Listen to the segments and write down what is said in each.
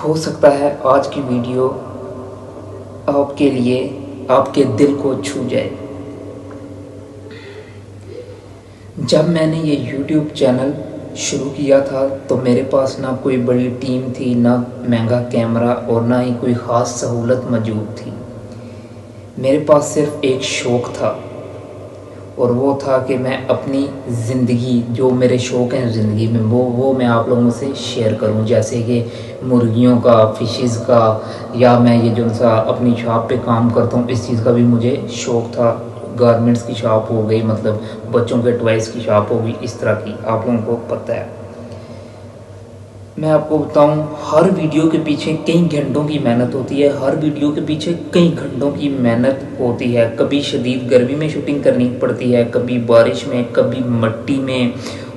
ہو سکتا ہے آج کی ویڈیو آپ کے لیے آپ کے دل کو چھو جائے۔ جب میں نے یہ یوٹیوب چینل شروع کیا تھا تو میرے پاس نہ کوئی بڑی ٹیم تھی، نہ مہنگا کیمرہ اور نہ ہی کوئی خاص سہولت موجود تھی۔ میرے پاس صرف ایک شوق تھا، اور وہ تھا کہ میں اپنی زندگی، جو میرے شوق ہیں زندگی میں، وہ میں آپ لوگوں سے شیئر کروں، جیسے کہ مرغیوں کا، فشز کا، یا میں یہ جو سا اپنی شاپ پہ کام کرتا ہوں، اس چیز کا بھی مجھے شوق تھا۔ گارمنٹس کی شاپ ہو گئی، مطلب بچوں کے ٹوائز کی شاپ ہو گئی، اس طرح کی آپ لوگوں کو پتہ ہے۔ میں آپ کو بتاؤں، ہر ویڈیو کے پیچھے کئی گھنٹوں کی محنت ہوتی ہے، ہر ویڈیو کے پیچھے کئی گھنٹوں کی محنت ہوتی ہے۔ کبھی شدید گرمی میں شوٹنگ کرنی پڑتی ہے، کبھی بارش میں، کبھی مٹی میں،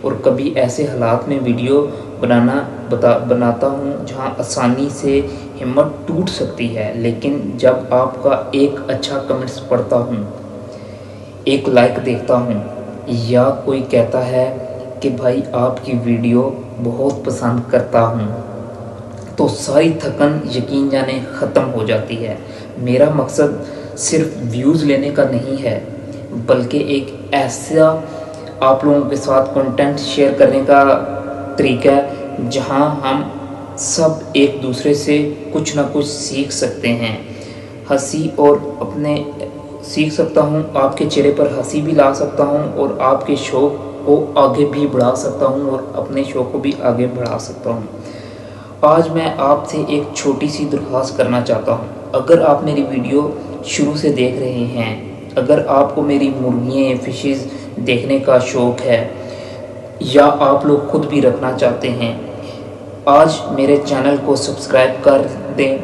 اور کبھی ایسے حالات میں ویڈیو بناتا ہوں جہاں آسانی سے ہمت ٹوٹ سکتی ہے۔ لیکن جب آپ کا ایک اچھا کمنٹس پڑھتا ہوں، ایک لائک دیکھتا ہوں، یا کوئی کہتا ہے کہ بھائی آپ کی ویڈیو بہت پسند کرتا ہوں، تو ساری تھکن یقین جانے ختم ہو جاتی ہے۔ میرا مقصد صرف ویوز لینے کا نہیں ہے، بلکہ ایک ایسا آپ لوگوں کے ساتھ کنٹینٹ شیئر کرنے کا طریقہ ہے جہاں ہم سب ایک دوسرے سے کچھ نہ کچھ سیکھ سکتے ہیں۔ ہنسی اور اپنے سیکھ سکتا ہوں، آپ کے چہرے پر ہنسی بھی لا سکتا ہوں، اور آپ کے شوق کو آگے بھی بڑھا سکتا ہوں، اور اپنے شوق کو بھی آگے بڑھا سکتا ہوں۔ آج میں آپ سے ایک چھوٹی سی درخواست کرنا چاہتا ہوں۔ اگر آپ میری ویڈیو شروع سے دیکھ رہے ہیں، اگر آپ کو میری مرغیاں، فشز دیکھنے کا شوق ہے، یا آپ لوگ خود بھی رکھنا چاہتے ہیں، آج میرے چینل کو سبسکرائب کر دیں۔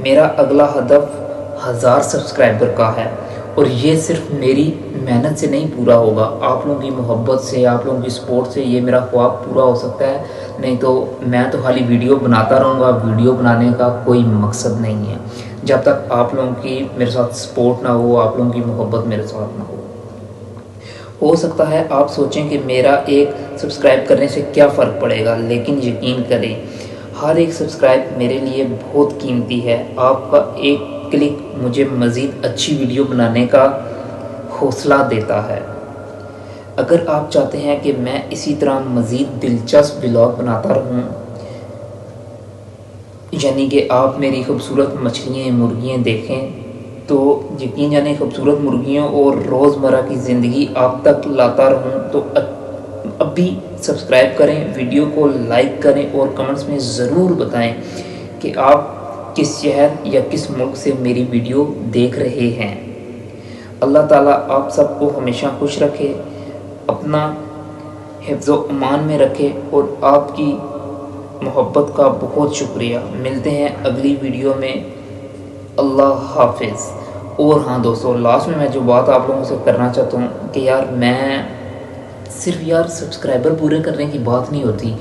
میرا اگلا ہدف 1000 سبسکرائبر کا ہے، اور یہ صرف میری محنت سے نہیں پورا ہوگا، آپ لوگوں کی محبت سے، آپ لوگوں کی سپورٹ سے یہ میرا خواب پورا ہو سکتا ہے۔ نہیں تو میں تو خالی ویڈیو بناتا رہوں گا، ویڈیو بنانے کا کوئی مقصد نہیں ہے جب تک آپ لوگوں کی میرے ساتھ سپورٹ نہ ہو، آپ لوگوں کی محبت میرے ساتھ نہ ہو سکتا ہے آپ سوچیں کہ میرا ایک سبسکرائب کرنے سے کیا فرق پڑے گا، لیکن یقین کریں ہر ایک سبسکرائب میرے لیے بہت قیمتی ہے۔ آپ کا ایک کلک مجھے مزید اچھی ویڈیو بنانے کا حوصلہ دیتا ہے۔ اگر آپ چاہتے ہیں کہ میں اسی طرح مزید دلچسپ ولاگ بناتا رہوں، یعنی کہ آپ میری خوبصورت مچھلیاں، مرغیاں دیکھیں، تو یقین جانیں خوبصورت مرغیوں اور روزمرہ کی زندگی آپ تک لاتا رہوں، تو اب بھی سبسکرائب کریں، ویڈیو کو لائک کریں، اور کمنٹس میں ضرور بتائیں کہ آپ کس شہر یا کس ملک سے میری ویڈیو دیکھ رہے ہیں۔ اللہ تعالیٰ آپ سب کو ہمیشہ خوش رکھے، اپنا حفظ و امان میں رکھے، اور آپ کی محبت کا بہت شکریہ۔ ملتے ہیں اگلی ویڈیو میں۔ اللہ حافظ۔ اور ہاں دوستو، لاسٹ میں جو بات آپ لوگوں سے کرنا چاہتا ہوں کہ میں صرف سبسکرائبر پورے کرنے کی بات نہیں ہوتی۔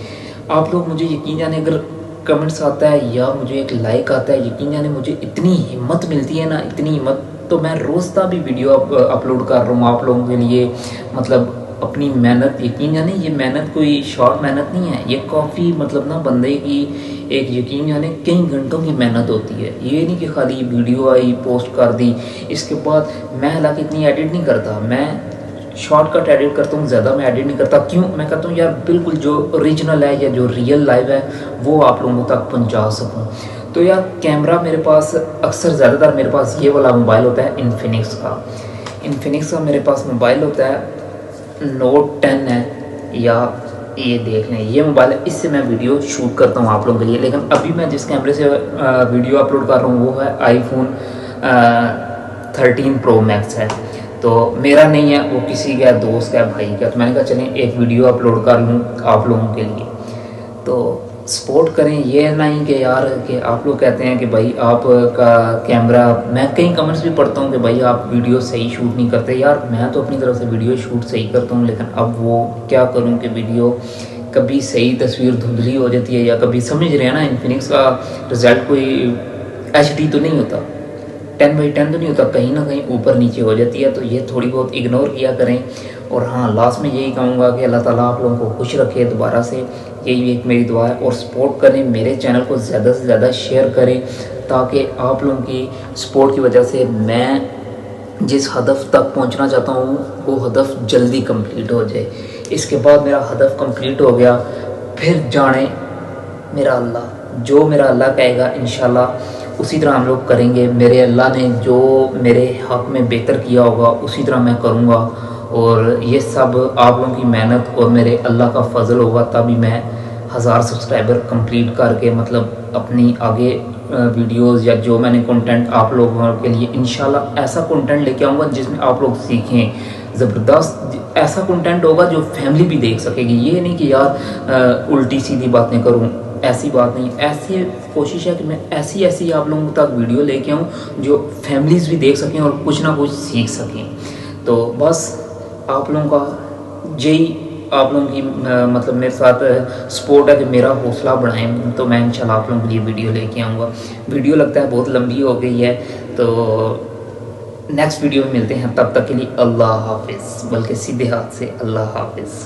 آپ لوگ مجھے یقین جانے، اگر کمنٹس آتا ہے یا مجھے ایک لائک آتا ہے، یقین جانے مجھے اتنی ہمت ملتی ہے نا، اتنی ہمت، تو میں روزتہ بھی ویڈیو اپلوڈ کر رہا ہوں آپ لوگوں کے لیے، مطلب اپنی محنت، یقین جانے یہ محنت کوئی شارٹ محنت نہیں ہے، یہ کافی مطلب نا بندے کی ایک یقین جانے کئی گھنٹوں کی محنت ہوتی ہے۔ یہ نہیں کہ خالی ویڈیو آئی پوسٹ کر دی، اس کے بعد میں حالانکہ اتنی ایڈٹ نہیں کرتا، میں شارٹ کٹ ایڈٹ کرتا ہوں، زیادہ میں ایڈٹ نہیں کرتا۔ کیوں؟ میں کہتا ہوں بالکل جو اوریجنل ہے یا جو ریئل لائف ہے وہ آپ لوگوں تک پہنچا سکوں۔ تو کیمرہ میرے پاس اکثر زیادہ تر میرے پاس یہ والا موبائل ہوتا ہے، انفینکس کا میرے پاس موبائل ہوتا ہے، نوٹ 10 ہے، یا یہ دیکھ لیں یہ موبائل ہے، اس سے میں ویڈیو شوٹ کرتا ہوں آپ لوگوں کے لیے۔ لیکن ابھی میں جس کیمرے سے ویڈیو اپلوڈ کر رہا ہوں وہ ہے آئی فون 13 پرو میکس ہے، تو میرا نہیں ہے، وہ کسی کا دوست کا، بھائی کا، تو میں نے کہا چلیں ایک ویڈیو اپلوڈ کر لوں آپ لوگوں کے لیے۔ تو سپورٹ کریں، یہ نہیں کہ کہ آپ لوگ کہتے ہیں کہ بھائی آپ کا کیمرہ، میں کئی کمنٹس بھی پڑھتا ہوں کہ بھائی آپ ویڈیو صحیح شوٹ نہیں کرتے۔ میں تو اپنی طرف سے ویڈیو شوٹ صحیح کرتا ہوں، لیکن اب وہ کیا کروں کہ ویڈیو کبھی صحیح تصویر دھندلی ہو جاتی ہے، یا کبھی سمجھ رہے ہیں نا، انفینکس کا رزلٹ کوئی HD تو نہیں ہوتا، 10/10 تو نہیں ہوتا, کہیں نہ کہیں اوپر نیچے ہو جاتی ہے, تو یہ تھوڑی بہت اگنور کیا کریں. اور ہاں لاسٹ میں یہی کہوں گا کہ اللہ تعالیٰ آپ لوگوں کو خوش رکھے دوبارہ سے, یہی ایک میری دعا ہے. اور سپورٹ کریں, میرے چینل کو زیادہ سے زیادہ شیئر کریں, تاکہ آپ لوگوں کی سپورٹ کی وجہ سے میں جس ہدف تک پہنچنا چاہتا ہوں وہ ہدف جلدی کمپلیٹ ہو جائے. اس کے بعد میرا ہدف کمپلیٹ ہو گیا, پھر جانے میرا اللہ, جو میرا اللہ کہے گا انشاءاللہ اسی طرح ہم لوگ کریں گے. میرے اللہ نے جو میرے حق میں بہتر کیا ہوگا اسی طرح میں کروں گا, اور یہ سب آپ لوگوں کی محنت اور میرے اللہ کا فضل ہوگا, تبھی میں 1000 سبسکرائبر کمپلیٹ کر کے مطلب اپنی آگے ویڈیوز یا جو میں نے کنٹینٹ آپ لوگوں کے لیے انشاءاللہ ایسا کنٹینٹ لے کے آؤں گا جس میں آپ لوگ سیکھیں. زبردست ایسا کنٹینٹ ہوگا جو فیملی بھی دیکھ سکے گی. یہ نہیں کہ یار الٹی سیدھی باتیں کروں, ایسی بات نہیں. ایسی کوشش ہے کہ میں ایسی آپ لوگوں تک ویڈیو لے کے آؤں جو فیملیز بھی دیکھ سکیں اور کچھ نہ کچھ سیکھ سکیں. تو بس آپ لوگوں کا یہی آپ لوگوں کی مطلب میرے ساتھ سپورٹ ہے کہ میرا حوصلہ بڑھائیں, تو میں انشاءاللہ آپ لوگوں کے لیے ویڈیو لے کے آؤں گا. ویڈیو لگتا ہے بہت لمبی ہو گئی ہے, تو نیکسٹ ویڈیو میں ملتے ہیں. تب تک کے لیے اللہ حافظ, بلکہ سیدھے ہاتھ سے اللہ حافظ.